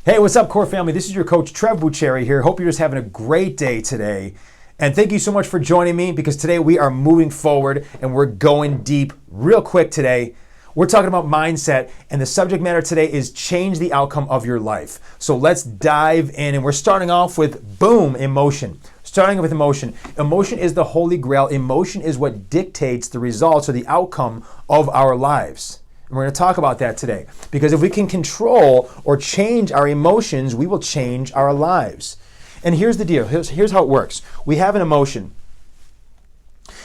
Hey, what's up, Core Family? This is your coach, Trev Bucheri here. Hope you're just having a great day today. And thank you so much for joining me because today we are moving forward and we're going deep real quick today. We're talking about mindset, and the subject matter today is change the outcome of your life. So let's dive in, and we're starting off with, boom, emotion. Starting with emotion. Emotion is the holy grail. Emotion is what dictates the results or the outcome of our lives. And we're going to talk about that today because if we can control or change our emotions, we will change our lives. And here's the deal. Here's how it works. We have an emotion.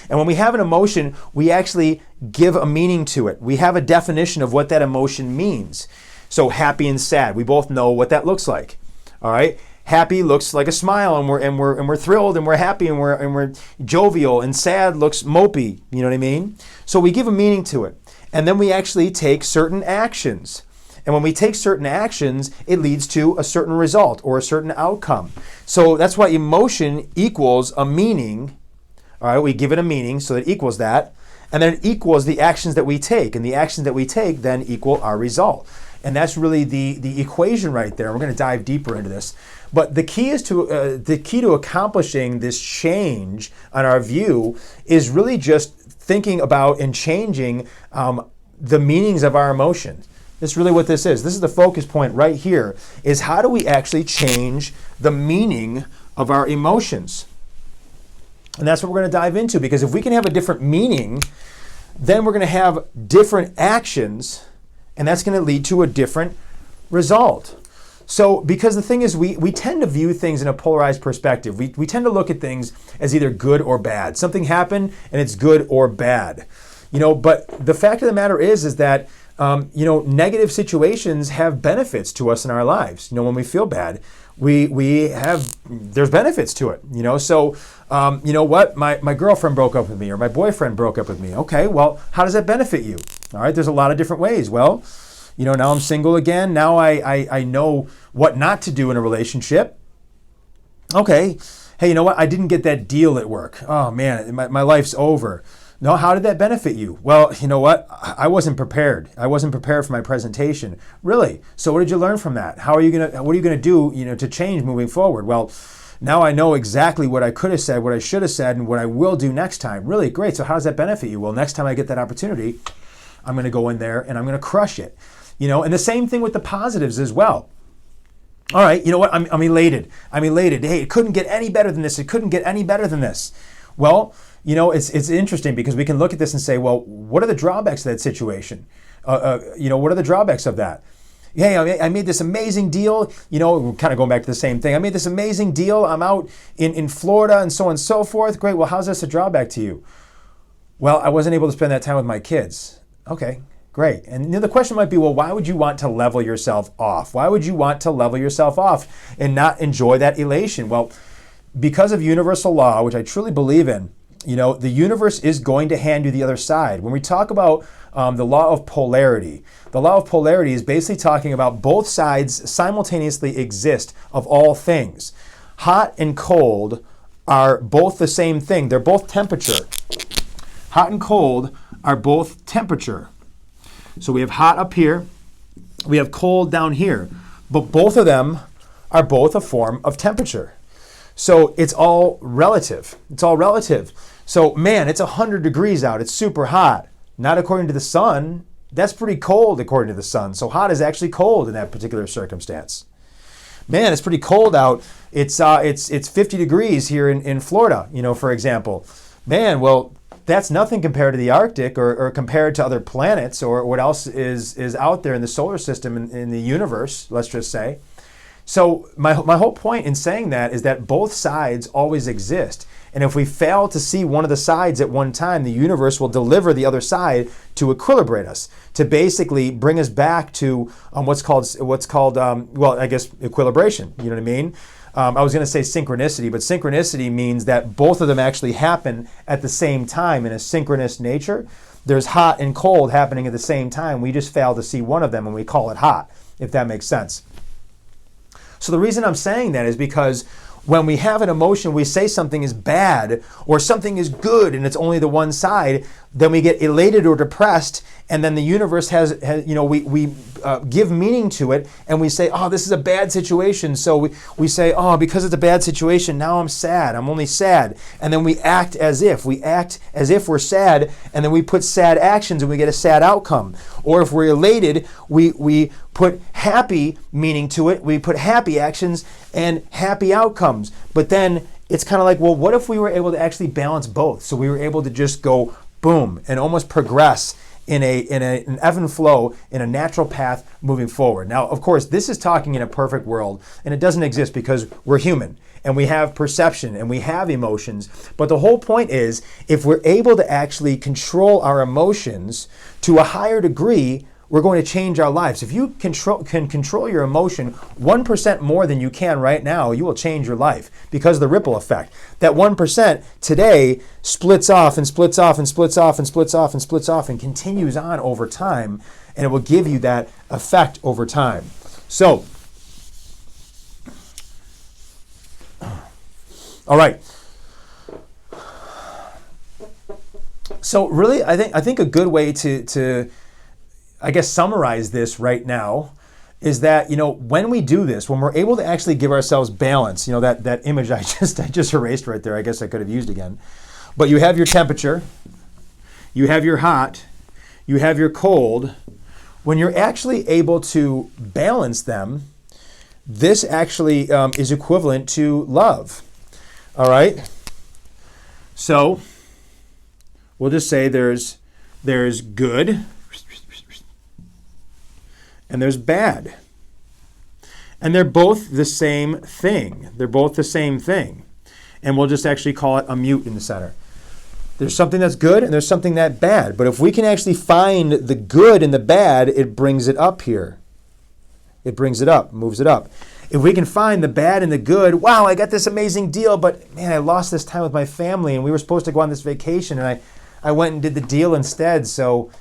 And when we have an emotion, we actually give a meaning to it. We have a definition of what that emotion means. So happy and sad, we both know what that looks like. All right? Happy looks like a smile, and we're thrilled, and we're happy, and we're jovial, and sad looks mopey. You know what I mean? So we give a meaning to it. And then we actually take certain actions. And when we take certain actions, it leads to a certain result or a certain outcome. So that's why emotion equals a meaning. All right, we give it a meaning, so it equals that. And then it equals the actions that we take. And the actions that we take then equal our result. And that's really the equation right there. We're going to dive deeper into this. But the key to accomplishing this change on our view is really just thinking about and changing the meanings of our emotions. That's really what this is. This is the focus point right here, is how do we actually change the meaning of our emotions? And that's what we're going to dive into, because if we can have a different meaning, then we're going to have different actions, and that's going to lead to a different result. So, because the thing is, we tend to view things in a polarized perspective. We tend to look at things as either good or bad. Something happened and it's good or bad. But the fact of the matter is that negative situations have benefits to us in our lives. When we feel bad, there's benefits to it. So, what? My girlfriend broke up with me, or my boyfriend broke up with me. Okay, well, how does that benefit you? All right, there's a lot of different ways. Well, now I'm single again. Now I know what not to do in a relationship. Okay. Hey, you know what? I didn't get that deal at work. Oh man, my life's over. No, how did that benefit you? Well, you know what? I wasn't prepared. I wasn't prepared for my presentation. Really? So what did you learn from that? What are you gonna do, to change moving forward? Well, now I know exactly what I could have said, what I should have said, and what I will do next time. Really? Great. So how does that benefit you? Well, next time I get that opportunity, I'm gonna go in there and I'm gonna crush it. And the same thing with the positives as well. All right, you know what? I'm elated. I'm elated. Hey, it couldn't get any better than this. It couldn't get any better than this. Well, it's interesting because we can look at this and say, well, what are the drawbacks of that situation? What are the drawbacks of that? Hey, I made this amazing deal. We're kind of going back to the same thing. I made this amazing deal. I'm out in Florida and so on and so forth. Great. Well, how's this a drawback to you? Well, I wasn't able to spend that time with my kids. Okay. Great. And the question might be, well, why would you want to level yourself off? Why would you want to level yourself off and not enjoy that elation? Well, because of universal law, which I truly believe in, the universe is going to hand you the other side. When we talk about the law of polarity, the law of polarity is basically talking about both sides simultaneously exist of all things. Hot and cold are both the same thing. They're both temperature. Hot and cold are both temperature. So we have hot up here, we have cold down here, but both of them are both a form of temperature. So it's all relative. It's all relative. So man, it's 100 degrees out. It's super hot. Not according to the sun. That's pretty cold according to the sun. So hot is actually cold in that particular circumstance. Man, it's pretty cold out. It's 50 degrees here in Florida, for example. Man, well, that's nothing compared to the Arctic or compared to other planets or what else is out there in the solar system, in the universe, let's just say. So my whole point in saying that is that both sides always exist. And if we fail to see one of the sides at one time, the universe will deliver the other side to equilibrate us, to basically bring us back to what's called equilibration. You know what I mean? I was going to say synchronicity, but synchronicity means that both of them actually happen at the same time in a synchronous nature. There's hot and cold happening at the same time. We just fail to see one of them and we call it hot, if that makes sense. So the reason I'm saying that is because when we have an emotion, we say something is bad or something is good and it's only the one side, then we get elated or depressed, and then the universe we give meaning to it, and we say, oh, this is a bad situation. So we say, oh, because it's a bad situation, now I'm sad. I'm only sad. And then we act as if we're sad, and then we put sad actions and we get a sad outcome. Or if we're elated, we put happy meaning to it. We put happy actions and happy outcomes. But then it's kind of like, well, what if we were able to actually balance both? So we were able to just go boom and almost progress in an ebb and flow, in a natural path moving forward. Now, of course, this is talking in a perfect world, and it doesn't exist because we're human and we have perception and we have emotions. But the whole point is, if we're able to actually control our emotions to a higher degree, we're going to change our lives. If you can control your emotion 1% more than you can right now, you will change your life because of the ripple effect. That 1% today splits off and splits off and splits off and splits off and splits off and continues on over time, and it will give you that effect over time. So, all right. So really, I think a good way to I guess summarize this right now is that, when we do this, when we're able to actually give ourselves balance, that image I just erased right there, I guess I could have used again. But you have your temperature, you have your hot, you have your cold. When you're actually able to balance them, this actually is equivalent to love. All right? So we'll just say there's good and there's bad. And they're both the same thing. They're both the same thing. And we'll just actually call it a mute in the center. There's something that's good and there's something that's bad. But if we can actually find the good and the bad, it brings it up here. It brings it up, moves it up. If we can find the bad and the good, wow, I got this amazing deal, but man, I lost this time with my family and we were supposed to go on this vacation and I went and did the deal instead. So,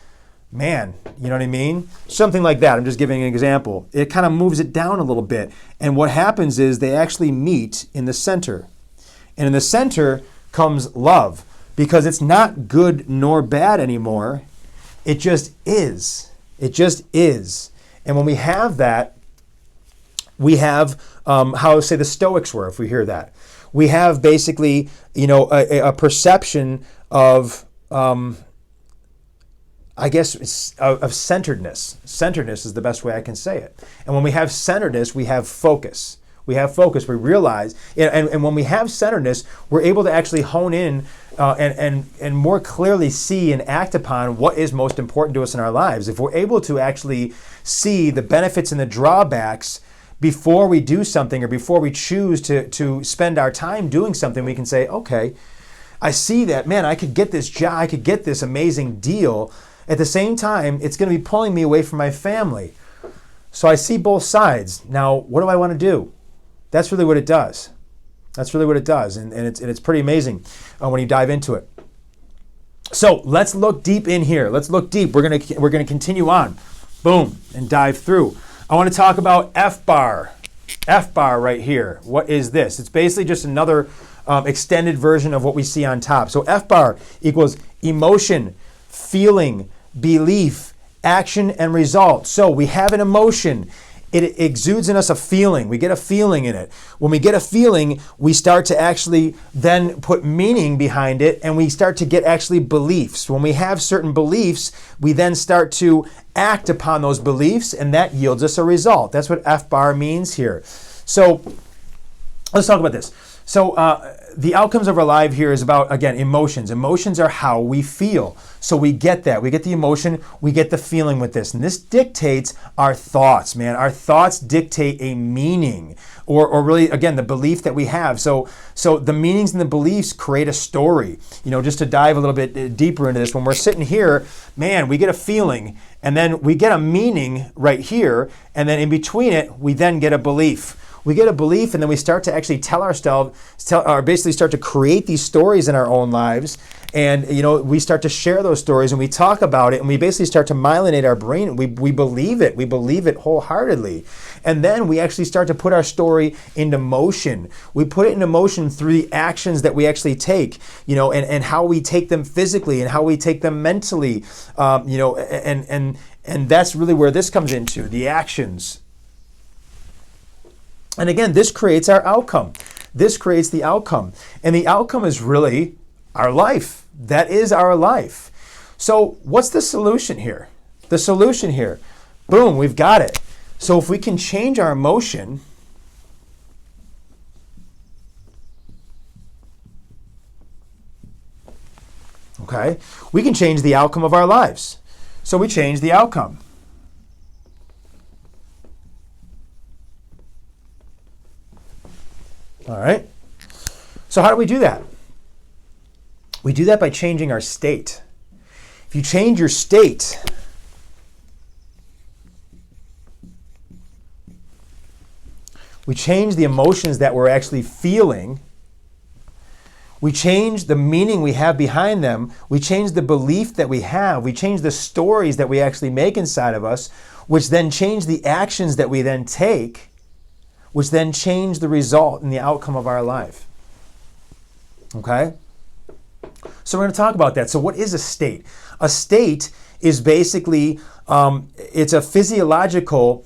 man, you know what I mean? Something like that. I'm just giving an example. It kind of moves it down a little bit. And what happens is they actually meet in the center. And in the center comes love, because it's not good nor bad anymore. It just is. It just is. And when we have that, we have how, say, the Stoics were, if we hear that. We have basically, a perception of of centeredness. Centeredness is the best way I can say it. And when we have centeredness, we have focus. We have focus. We realize, and when we have centeredness, we're able to actually hone in and more clearly see and act upon what is most important to us in our lives. If we're able to actually see the benefits and the drawbacks before we do something or before we choose to spend our time doing something, we can say, okay, I see that, man, I could get this job, I could get this amazing deal. At the same time, it's going to be pulling me away from my family. So I see both sides. Now, what do I want to do? That's really what it does. That's really what it does. And it's pretty amazing when you dive into it. So let's look deep in here. Let's look deep. We're gonna continue on. Boom, and dive through. I want to talk about F-bar. F-bar right here. What is this? It's basically just another extended version of what we see on top. So F-bar equals emotion, feeling, belief, action, and result. So we have an emotion. It exudes in us a feeling. We get a feeling in it. When we get a feeling, we start to actually then put meaning behind it, and we start to get actually beliefs. When we have certain beliefs, we then start to act upon those beliefs, and that yields us a result. That's what F-bar means here. So let's talk about this. So the outcomes of our life here is about, again, emotions. Emotions are how we feel. So we get that. We get the emotion, we get the feeling with this. And this dictates our thoughts, man. Our thoughts dictate a meaning, or really, again, the belief that we have. So the meanings and the beliefs create a story. Just to dive a little bit deeper into this, when we're sitting here, man, we get a feeling, and then we get a meaning right here, and then in between it, we then get a belief. We get a belief, and then we start to actually tell ourselves, or basically start to create these stories in our own lives. And, we start to share those stories and we talk about it, and we basically start to myelinate our brain. We believe it. We believe it wholeheartedly. And then we actually start to put our story into motion. We put it into motion through the actions that we actually take, and how we take them physically and how we take them mentally, and that's really where this comes into, the actions. And again, this creates our outcome. This creates the outcome. And the outcome is really our life. That is our life. So what's the solution here? The solution here, boom, we've got it. So if we can change our emotion, okay, we can change the outcome of our lives. So we change the outcome. All right. So how do we do that? We do that by changing our state. If you change your state, we change the emotions that we're actually feeling. We change the meaning we have behind them. We change the belief that we have. We change the stories that we actually make inside of us, which then change the actions that we then take, which then change the result and the outcome of our life. Okay? So we're going to talk about that. So what is a state? A state is basically, it's a physiological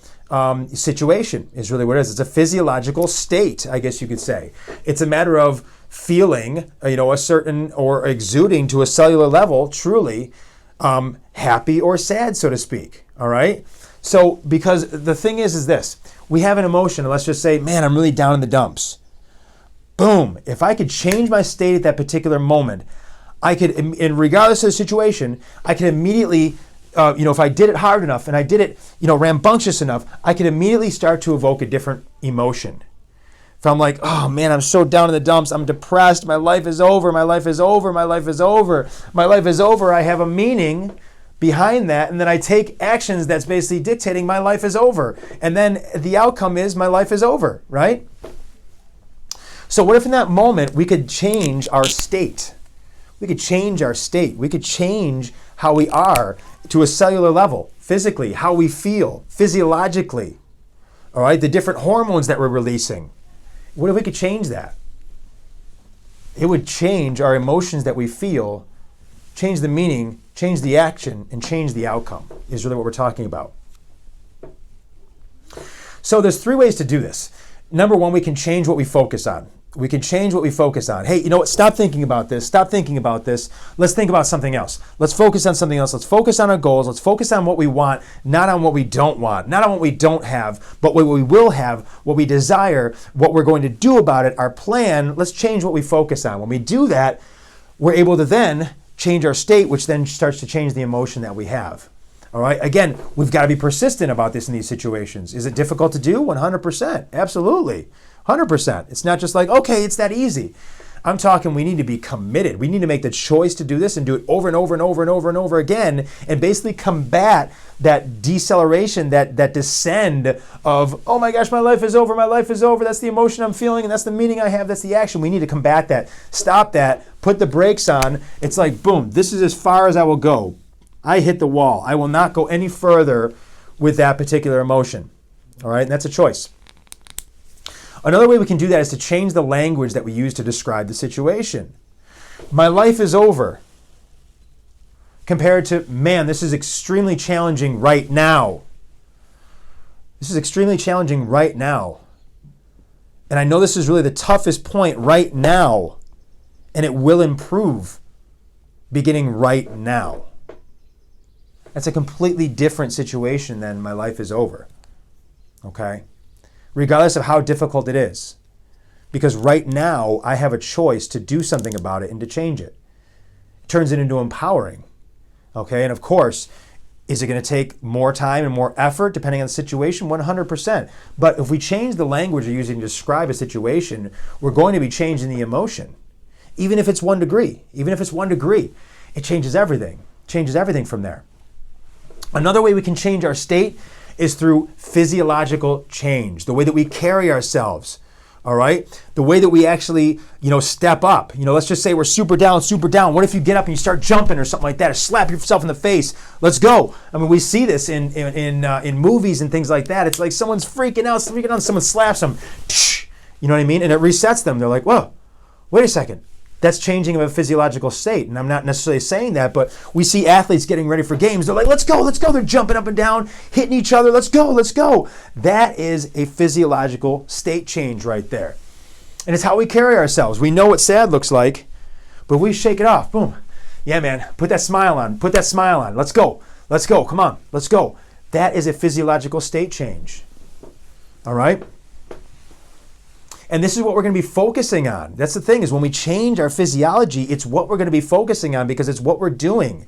situation is really what it is. It's a physiological state, I guess you could say. It's a matter of feeling, a certain, or exuding to a cellular level, truly happy or sad, so to speak. All right? So because the thing is this, we have an emotion, and let's just say, man, I'm really down in the dumps. Boom. If I could change my state at that particular moment, I could, and regardless of the situation, I could immediately, if I did it hard enough and I did it, rambunctious enough, I could immediately start to evoke a different emotion. If I'm like, oh man, I'm so down in the dumps, I'm depressed, my life is over, my life is over, my life is over, my life is over, I have a meaning behind that, and then I take actions that's basically dictating my life is over. And then the outcome is my life is over, right? So what if in that moment we could change our state? We could change our state. We could change how we are to a cellular level, physically, how we feel, physiologically, all right? The different hormones that we're releasing. What if we could change that? It would change our emotions that we feel, change the meaning, change the action, and change the outcome is really what we're talking about. So there's 3 ways to do this. Number 1, we can change what we focus on. We can change what we focus on. Hey, you know what? Stop thinking about this. Stop thinking about this. Let's think about something else. Let's focus on something else. Let's focus on our goals. Let's focus on what we want, not on what we don't want, not on what we don't have, but what we will have, what we desire, what we're going to do about it, our plan. Let's change what we focus on. When we do that, we're able to then change our state, which then starts to change the emotion that we have. All right. Again, we've got to be persistent about this in these situations. Is it difficult to do? 100%. Absolutely. 100%. It's not just like, okay, it's that easy. I'm talking we need to be committed. We need to make the choice to do this and do it over and over and over and over and over again, and basically combat that deceleration, that descend of, oh my gosh, my life is over, my life is over. That's the emotion I'm feeling, and that's the meaning I have, that's the action. We need to combat that. Stop that. Put the brakes on. It's like, boom, this is as far as I will go. I hit the wall. I will not go any further with that particular emotion. All right, and that's a choice. Another way we can do that is to change the language that we use to describe the situation. My life is over. Compared to, man, this is extremely challenging right now. This is extremely challenging right now. And I know this is really the toughest point right now. And it will improve beginning right now. That's a completely different situation than my life is over. Okay? Regardless of how difficult it is. Because right now, I have a choice to do something about it and to change it. It turns it into empowering. Okay, and of course, is it going to take more time and more effort depending on the situation? 100%. But if we change the language we're using to describe a situation, we're going to be changing the emotion. Even if it's 1 degree. Even if it's 1 degree, it changes everything. Changes everything from there. Another way we can change our state is through physiological change, the way that we carry ourselves. All right? The way that we actually, step up. Let's just say we're super down. What if you get up and you start jumping or something like that, or slap yourself in the face? Let's go. I mean, we see this in movies and things like that. It's like someone's freaking out, someone slaps them. You know what I mean? And it resets them. They're like, whoa, wait a second. That's changing of a physiological state. And I'm not necessarily saying that, but we see athletes getting ready for games. They're like, let's go. They're jumping up and down, hitting each other. Let's go. That is a physiological state change right there. And it's how we carry ourselves. We know what sad looks like, but we shake it off. Boom. Yeah, man. Put that smile on. Let's go. Come on. Let's go. That is a physiological state change. All right? And this is what we're going to be focusing on. That's the thing, is when we change our physiology, it's what we're going to be focusing on because it's what we're doing.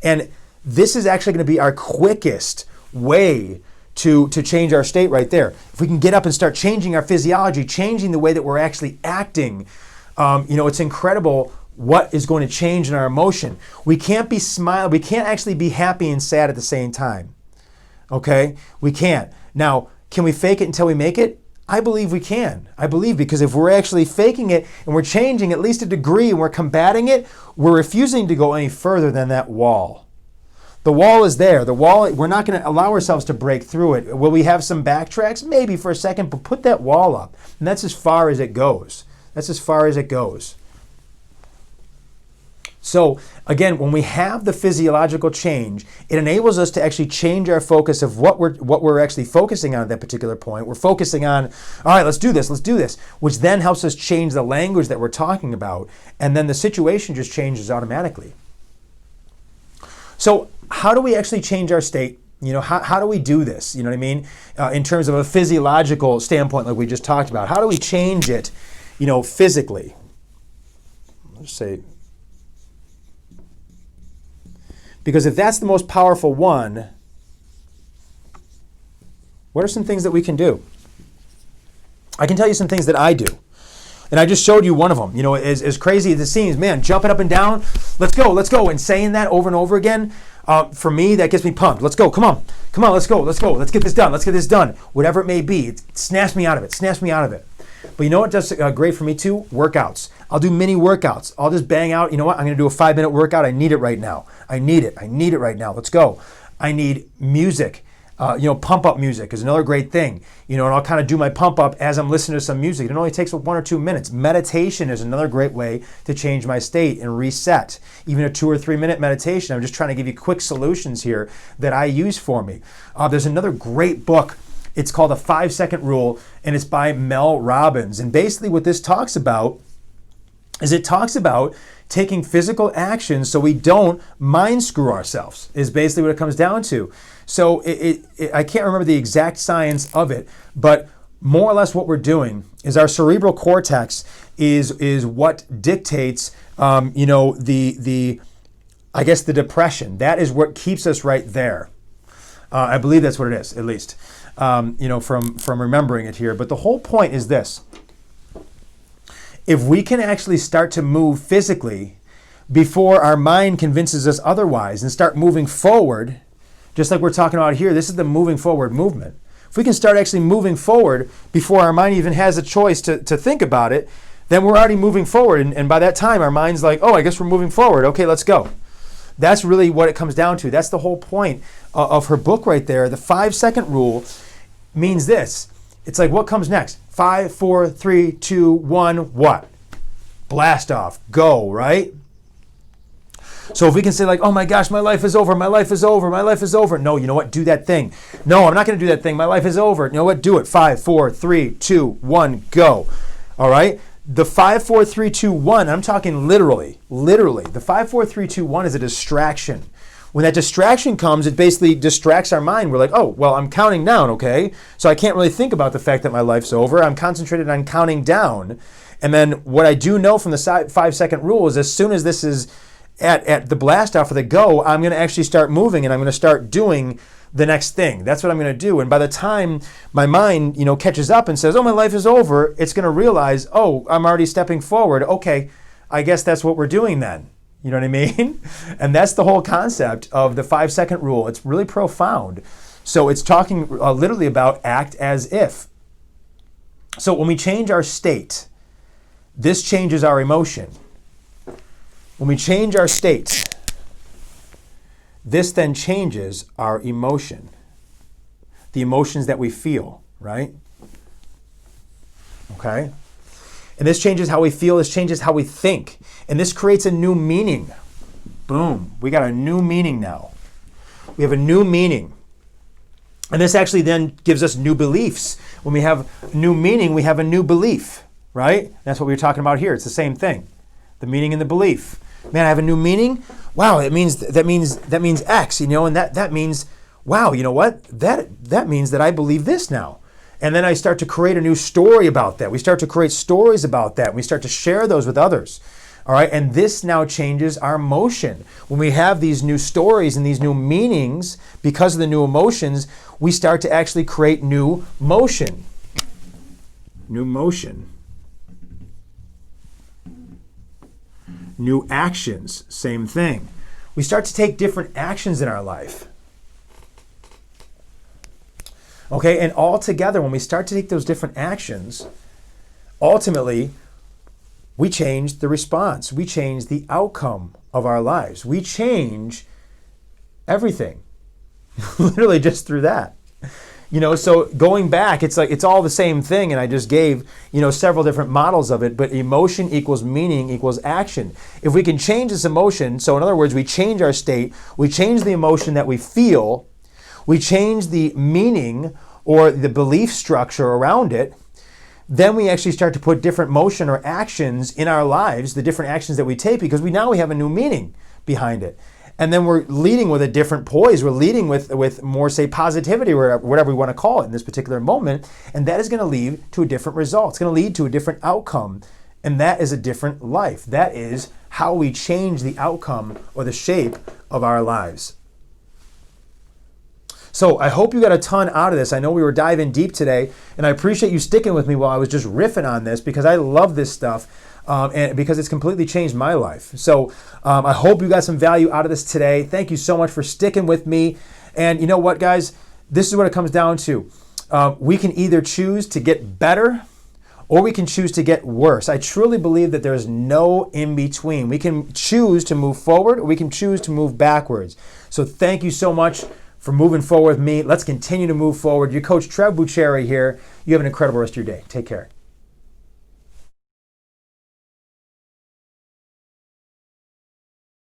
And this is actually going to be our quickest way to change our state right there. If we can get up and start changing our physiology, changing the way that we're actually acting, it's incredible what is going to change in our emotion. We can't actually be happy and sad at the same time. Okay? We can't. Now, can we fake it until we make it? I believe we can. Because if we're actually faking it and we're changing at least a degree and we're combating it, we're refusing to go any further than that wall. The wall is there. The wall, we're not going to allow ourselves to break through it. Will we have some backtracks? Maybe for a second, but put that wall up. And that's as far as it goes. So again, when we have the physiological change, it enables us to actually change our focus of what we're actually focusing on at that particular point. We're focusing on, all right, let's do this, which then helps us change the language that we're talking about, and then the situation just changes automatically. So how do we actually change our state? How do we do this? You know what I mean? In terms of a physiological standpoint, like we just talked about, how do we change it, physically? Let's say, because if that's the most powerful one, what are some things that we can do? I can tell you some things that I do. And I just showed you one of them. As crazy as it seems, man, jumping up and down, let's go. And saying that over and over again, for me, that gets me pumped. Let's go, come on, let's go. Let's get this done. Whatever it may be, it snaps me out of it. But you know what does great for me too? Workouts. I'll do mini workouts. I'll just bang out, I'm going to do a 5-minute workout. I need it right now. I need it right now. Let's go. I need music. Pump up music is another great thing. And I'll kind of do my pump up as I'm listening to some music. It only takes 1 or 2 minutes. Meditation is another great way to change my state and reset. Even a 2 or 3 minute meditation. I'm just trying to give you quick solutions here that I use for me. There's another great book. It's called The 5-Second Rule, and it's by Mel Robbins. And basically what this talks about is taking physical action so we don't mind screw ourselves, is basically what it comes down to. So I can't remember the exact science of it, but more or less what we're doing is our cerebral cortex is what dictates, the depression. That is what keeps us right there. I believe that's what it is, at least. From remembering it here. But the whole point is this. If we can actually start to move physically before our mind convinces us otherwise and start moving forward, just like we're talking about here, this is the moving forward movement. If we can start actually moving forward before our mind even has a choice to think about it, then we're already moving forward. And by that time, our mind's like, oh, I guess we're moving forward. Okay, let's go. That's really what it comes down to. That's the whole point of her book right there. The 5-second rule means this. It's like, what comes next? 5, 4, 3, 2, 1, what? Blast off. Go, right? So if we can say like, oh my gosh, my life is over. No, you know what? Do that thing. No, I'm not going to do that thing. My life is over. You know what? Do it. 5, 4, 3, 2, 1, go. All right? The 5, 4, 3, 2, 1, I'm talking literally. The 5, 4, 3, 2, 1 is a distraction. When that distraction comes, it basically distracts our mind. We're like, oh, well, I'm counting down, okay? So I can't really think about the fact that my life's over. I'm concentrated on counting down. And then what I do know from the 5-second rule is as soon as this is at the blast off of the go, I'm going to actually start moving and I'm going to start doing the next thing. That's what I'm going to do. And by the time my mind, catches up and says, oh, my life is over, it's going to realize, oh, I'm already stepping forward. Okay, I guess that's what we're doing then. You know what I mean? And that's the whole concept of the 5-second rule. It's really profound. So it's talking literally about act as if. So when we change our state, this changes our emotion. When we change our state, this then changes our emotion. The emotions that we feel, right? Okay? And this changes how we feel, this changes how we think. And this creates a new meaning. Boom. We got a new meaning now. We have a new meaning. And this actually then gives us new beliefs. When we have new meaning, we have a new belief, right? That's what we were talking about here. It's the same thing. The meaning and the belief. Man, I have a new meaning. Wow, that means X, and that means, wow, you know what? That means that I believe this now. And then I start to create a new story about that. We start to create stories about that. We start to share those with others. All right, and this now changes our emotion. When we have these new stories and these new meanings, because of the new emotions, we start to actually create new motion. New motion. New actions, same thing. We start to take different actions in our life. Okay, and all together, when we start to take those different actions, ultimately, we change the response. We change the outcome of our lives. We change everything, literally just through that. So going back, it's like it's all the same thing, and I just gave, several different models of it, but emotion equals meaning equals action. If we can change this emotion, so in other words, we change our state, we change the emotion that we feel, we change the meaning or the belief structure around it, then we actually start to put different motion or actions in our lives, the different actions that we take, because we have a new meaning behind it. And then we're leading with a different poise. We're leading with more, say, positivity or whatever we want to call it in this particular moment. And that is going to lead to a different result. It's going to lead to a different outcome. And that is a different life. That is how we change the outcome or the shape of our lives. So I hope you got a ton out of this. I know we were diving deep today, and I appreciate you sticking with me while I was just riffing on this, because I love this stuff and because it's completely changed my life. So I hope you got some value out of this today. Thank you so much for sticking with me. And you know what, guys? This is what it comes down to. We can either choose to get better or we can choose to get worse. I truly believe that there's no in between. We can choose to move forward or we can choose to move backwards. So thank you so much for moving forward with me. Let's continue to move forward. Your coach Trev Bucheri here. You have an incredible rest of your day. Take care.